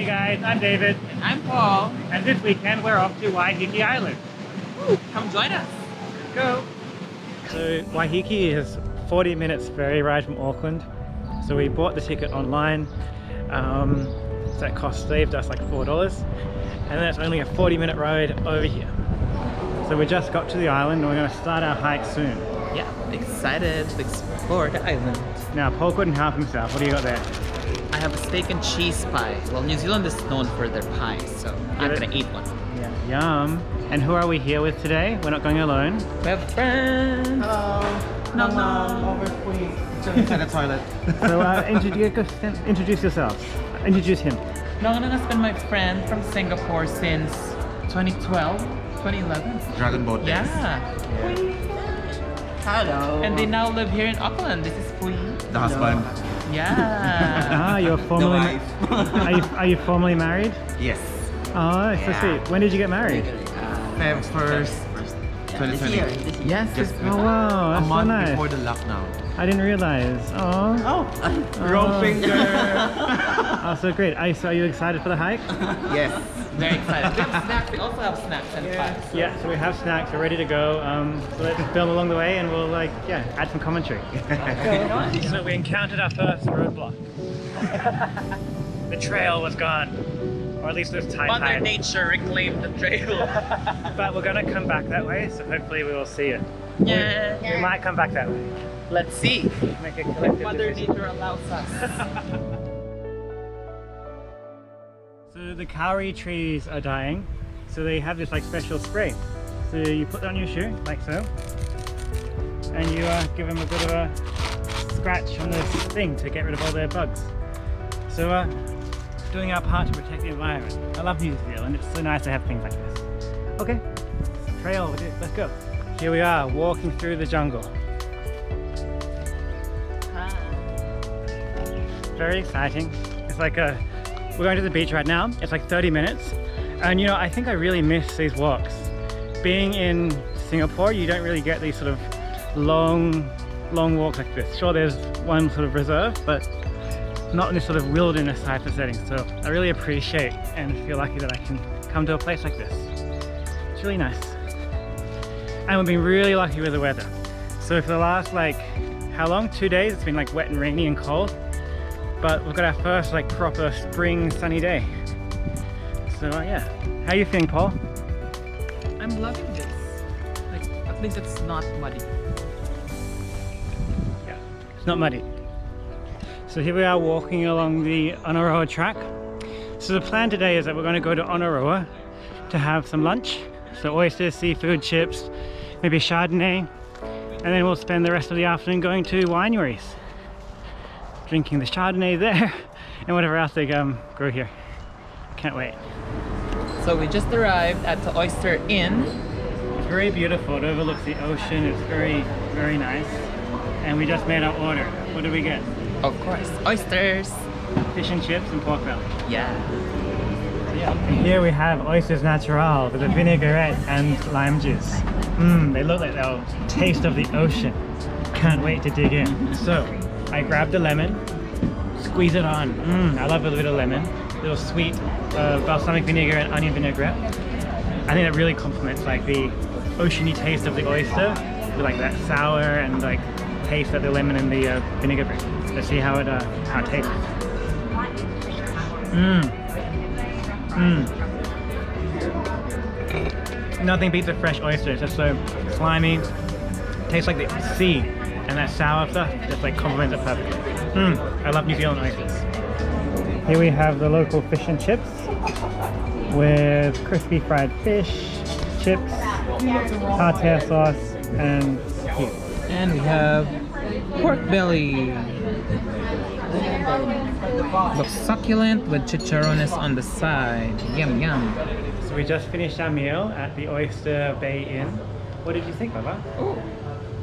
Hey guys, I'm David. And I'm Paul. And this weekend we're off to Waiheke Island. Woo, come join us. Let's go. So Waiheke is 40 minutes ferry ride from Auckland. So we bought the ticket online. So that saved us like $4. And then it's only a 40-minute ride over here. So we just got to the island and we're going to start our hike soon. Yeah, excited to explore the island. Now Paul couldn't help himself. What do you got there? I have a steak and cheese pie. Well, New Zealand is known for their pies, so I'm gonna eat one. Yeah, yum. And who are we here with today? We're not going alone. We have friends. Hello. No. Over please. Just inside the toilet. So introduce yourselves. Introduce him. Nongan has been my friend from Singapore since 2012, 2011. Dragon boat days. Yeah. Hello. And they now live here in Auckland. This is Pui. The husband. Yeah. You're The formally wife. are you formally married? Yes. Oh, so sweet. When did you get married? Feb 1st, 2020. Yes. Oh wow, A that's so month nice. before the lockdown. I didn't realize. Oh, Wrong finger. oh, so great. Are you excited for the hike? Yes. Very excited. We have snacks. We also have snacks and pies. Yeah, so we have snacks. We're ready to go. So let's just film along the way, and we'll add some commentary. So we encountered our first roadblock. The trail was gone, or at least there's Mother tide. Nature reclaimed the trail. But we're gonna come back that way, so hopefully we will see it. Yeah. We might come back that way. Let's see. Make a collective Mother decision. Nature allows us. So the kauri trees are dying, so they have this like special spray. So you put that on your shoe, like so, and you give them a bit of a scratch on this thing to get rid of all their bugs. So doing our part to protect the environment. I love New Zealand, it's so nice to have things like this. Okay, trail, let's go. Here we are, walking through the jungle. Very exciting. It's like we're going to the beach right now. It's like 30 minutes. And you know, I think I really miss these walks. Being in Singapore, you don't really get these sort of long walks like this. Sure, there's one sort of reserve, but not in this sort of wilderness type of setting. So I really appreciate and feel lucky that I can come to a place like this. It's really nice. And we've been really lucky with the weather. So for the last how long? 2 days, it's been like wet and rainy and cold. But we've got our first proper spring sunny day. So yeah, how are you feeling, Paul? I'm loving this. At least it's not muddy. Yeah, it's not muddy. So here we are walking along the Onaroa track. So the plan today is that we're going to go to Onaroa to have some lunch. So oysters, seafood, chips, maybe Chardonnay. And then we'll spend the rest of the afternoon going to wineries, drinking the Chardonnay there and whatever else they grow here. Can't wait. So we just arrived at the Oyster Inn. It's very beautiful. It overlooks the ocean. It's very, very nice. And we just made our order. What did we get? Of course, oysters. Fish and chips and pork belly. Yeah. And here we have oysters natural with a vinaigrette and lime juice. They look like they'll taste of the ocean. Can't wait to dig in. So I grabbed the lemon, squeeze it on. I love a bit of lemon. A little sweet balsamic vinegar and onion vinaigrette. I think that really complements the oceany taste of the oyster with that sour and taste that the lemon and the vinegar bring. Let's see how it tastes. Nothing beats a fresh oyster. It's just so slimy. Tastes like the sea, and that sour stuff just complements it perfectly. I love New Zealand oysters. Here we have the local fish and chips with crispy fried fish, chips, tartare sauce, and here. And we have pork belly. Looks succulent with chicharrones on the side. Yum yum. So we just finished our meal at the Oyster Bay Inn. What did you think, Baba? Oh.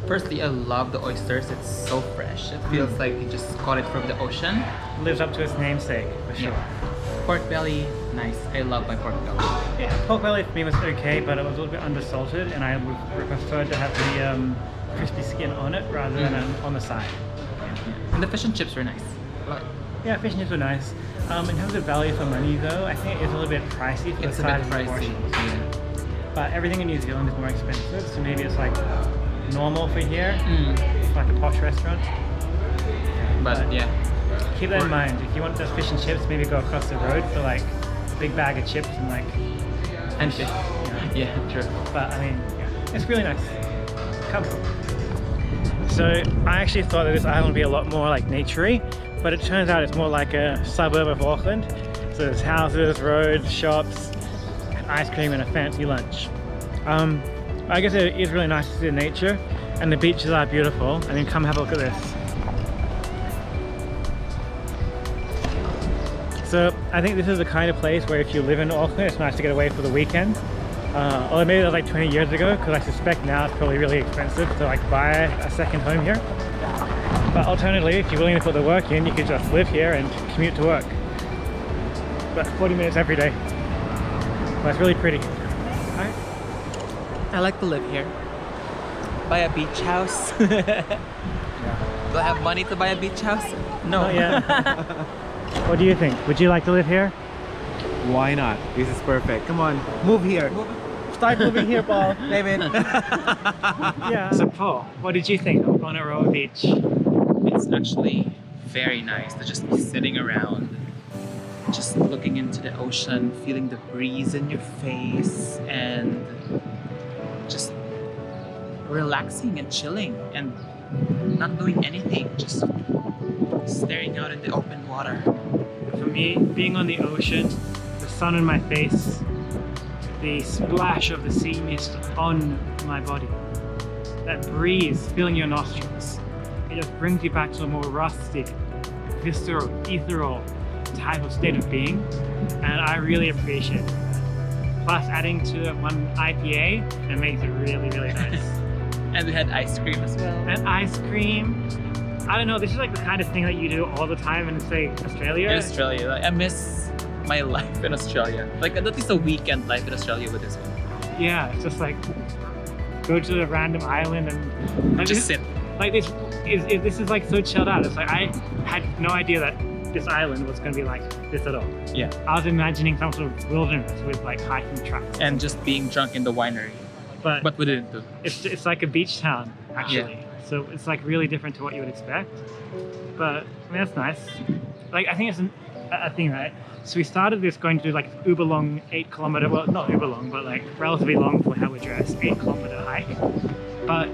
Firstly, I love the oysters. It's so fresh. It feels like you just caught it from the ocean. Lives up to its namesake, for sure. Yeah. Pork belly, nice. I love my pork belly. Yeah, pork belly for me was okay, but it was a little bit undersalted, and I would prefer to have the crispy skin on it rather than on the side. And the fish and chips were nice. Yeah, fish and chips were nice. In terms of value for money though, I think it's a little bit pricey for It's the a bit size of the pricey. portions. Yeah. But everything in New Zealand is more expensive, so maybe it's like normal for here, Mm. like a posh restaurant. But yeah. Keep that in mind. If you want just fish and chips, maybe go across the road for like a big bag of chips and like And fish. Yeah, true. But I mean, yeah, it's really nice. Come. So I actually thought that this island would be a lot more like naturey, but it turns out it's more like a suburb of Auckland. So there's houses, roads, shops, ice cream and a fancy lunch. I guess it is really nice to see the nature and the beaches are beautiful. I mean, come have a look at this. So I think this is the kind of place where if you live in Auckland, it's nice to get away for the weekend. Although maybe that was like 20 years ago, because I suspect now it's probably really expensive to like buy a second home here. But alternatively, if you're willing to put the work in, you could just live here and commute to work. But 40 minutes every day. But it's really pretty. Alright. I like to live here. Buy a beach house. Do I have money to buy a beach house? No. Not yet. What do you think? Would you like to live here? Why not? This is perfect. Come on, move here. Start moving here, Paul. David. Yeah. So Paul, what did you think of Onaroa Beach? It's actually very nice to just be sitting around, just looking into the ocean, feeling the breeze in your face, and just relaxing and chilling and not doing anything, just staring out in the open water. For me, being on the ocean, the sun on my face, the splash of the sea mist on my body, that breeze filling your nostrils, it just brings you back to a more rustic, visceral, ethereal type of state of being, and I really appreciate it. Plus, adding to one IPA, it makes it really, really nice. And we had ice cream as well. And ice cream. I don't know, this is like the kind of thing that you do all the time in, say, Australia. In Australia, like, I miss my life in Australia. Like at least a weekend life in Australia with this one. Yeah, it's just like go to a random island and like, Just sit. Like this is like so chilled out. It's like I had no idea that this island was going to be like this at all. Yeah. I was imagining some sort of wilderness with like hiking tracks. And just being drunk in the winery. But we didn't do. It's like a beach town actually. Yeah. So it's like really different to what you would expect. But I mean that's nice. Like I think it's a thing, right? So we started this going to do like uber long 8 kilometer, well not uber long, but like relatively long for how we're dressed, 8 kilometer hike. But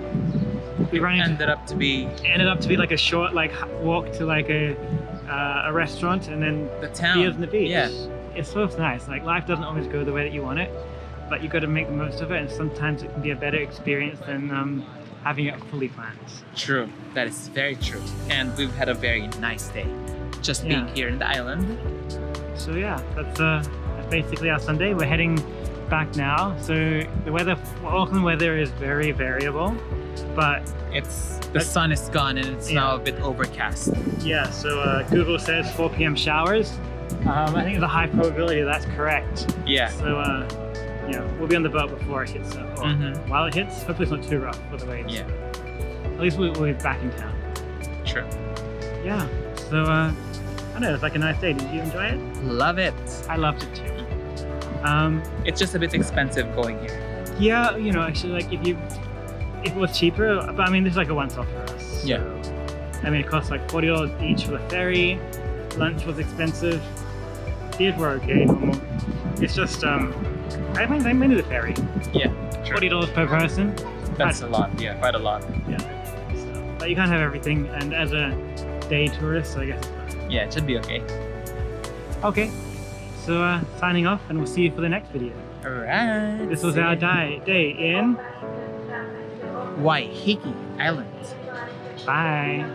we ended up to be like a short like walk to like a restaurant and then the town. beers on the beach. Yeah. It's so nice. Like life doesn't always go the way that you want it, but you got to make the most of it, and sometimes it can be a better experience than having it fully planned. True. That is very true. And we've had a very nice day just being here in the island. So yeah, that's basically our Sunday. We're heading back now. So the weather, Auckland weather is very variable, but the sun is gone and it's now a bit overcast. Yeah, so Google says 4 p.m. showers. I think there's a high probability that's correct. Yeah. So yeah, we'll be on the boat before it hits. Or while it hits, hopefully it's not too rough for the waves. Yeah. At least we'll be back in town. True. Yeah. So I don't know, it's like a nice day. Did you enjoy it? Love it. I loved it too. It's just a bit expensive going here. Yeah, you know, actually, like if it was cheaper, but I mean, this is like a once-off for us. Yeah. So, I mean, it cost like $40 each for the ferry. Lunch was expensive. Beers were okay, normal. It's just, I mean, they made the ferry. Yeah. True. $40 per person. That's a lot. Yeah, quite a lot. Yeah. So, but you can't have everything, and as a day tourist, I guess it's fine. Yeah, it should be okay. Okay. So signing off, and we'll see you for the next video. Alright. This was our day in Waiheke Island. Bye.